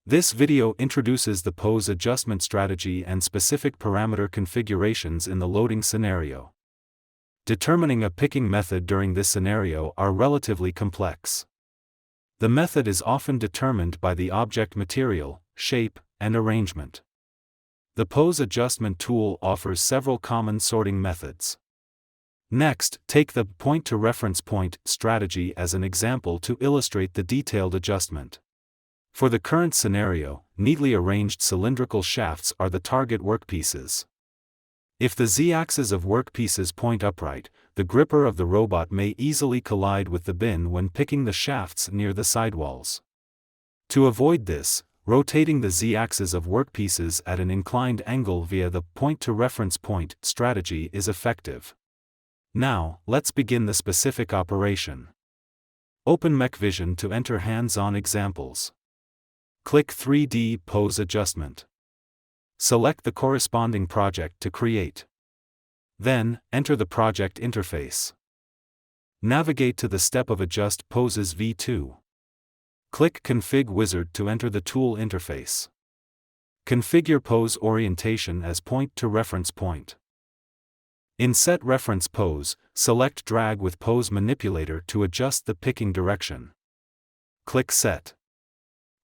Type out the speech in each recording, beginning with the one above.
This video introduces the pose adjustment strategy and specific parameter configurations in the loading scenario. Determining a picking method during this scenario are relatively complex. The method is often determined by the object material, shape, and arrangement. The pose adjustment tool offers several common sorting methods. Next, take the point to reference point strategy as an example to illustrate the detailed adjustment. For the current scenario, neatly arranged cylindrical shafts are the target workpieces. If the z-axis of workpieces point upright, the gripper of the robot may easily collide with the bin when picking the shafts near the sidewalls. To avoid this, rotating the z-axis of workpieces at an inclined angle via the point to reference point strategy is effective. Now, let's begin the specific operation. Open Mech-Vision to enter hands-on examples. Click 3D Pose Adjustment. Select the corresponding project to create. Then, enter the project interface. Navigate to the step of Adjust Poses V2. Click Config Wizard to enter the tool interface. Configure pose orientation as point to reference point. In Set Reference Pose, select Drag with Pose Manipulator to adjust the picking direction. Click Set.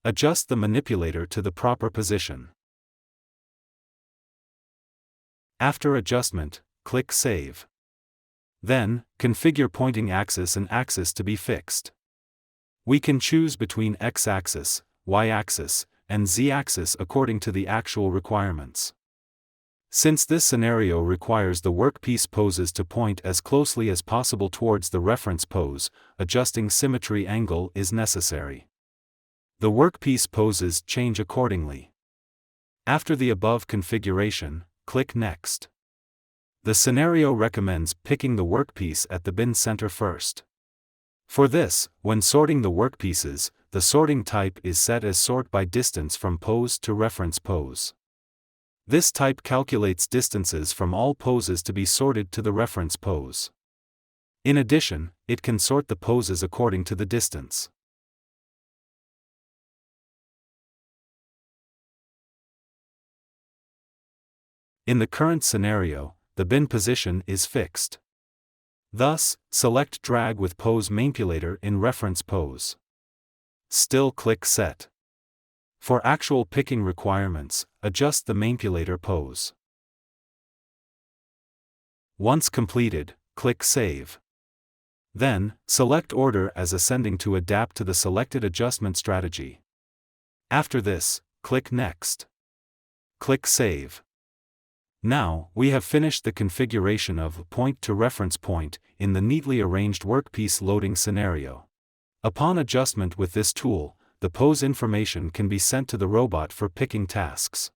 Adjust the manipulator to the proper position. After adjustment, click Save. Then, configure pointing axis and axis to be fixed. We can choose between x-axis, y-axis, and z-axis according to the actual requirements. Since this scenario requires the workpiece poses to point as closely as possible towards the reference pose, adjusting symmetry angle is necessary. The workpiece poses change accordingly. After the above configuration, click Next. The scenario recommends picking the workpiece at the bin center first. For this, when sorting the workpieces, the sorting type is set as sort by distance from pose to reference pose. This type calculates distances from all poses to be sorted to the reference pose. In addition, it can sort the poses according to the distance. In the current scenario, the bin position is fixed. Thus, select Drag with Pose Manipulator in reference pose. Still click Set. For actual picking requirements, adjust the manipulator pose. Once completed, click Save. Then, select Order as ascending to adapt to the selected adjustment strategy. After this, click Next. Click Save. Now, we have finished the configuration of point to reference point in the neatly arranged workpiece loading scenario. Upon adjustment with this tool, the pose information can be sent to the robot for picking tasks.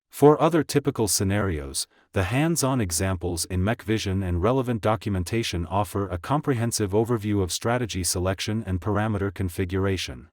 For other typical scenarios, the hands-on examples in Mech-Vision and relevant documentation offer a comprehensive overview of strategy selection and parameter configuration.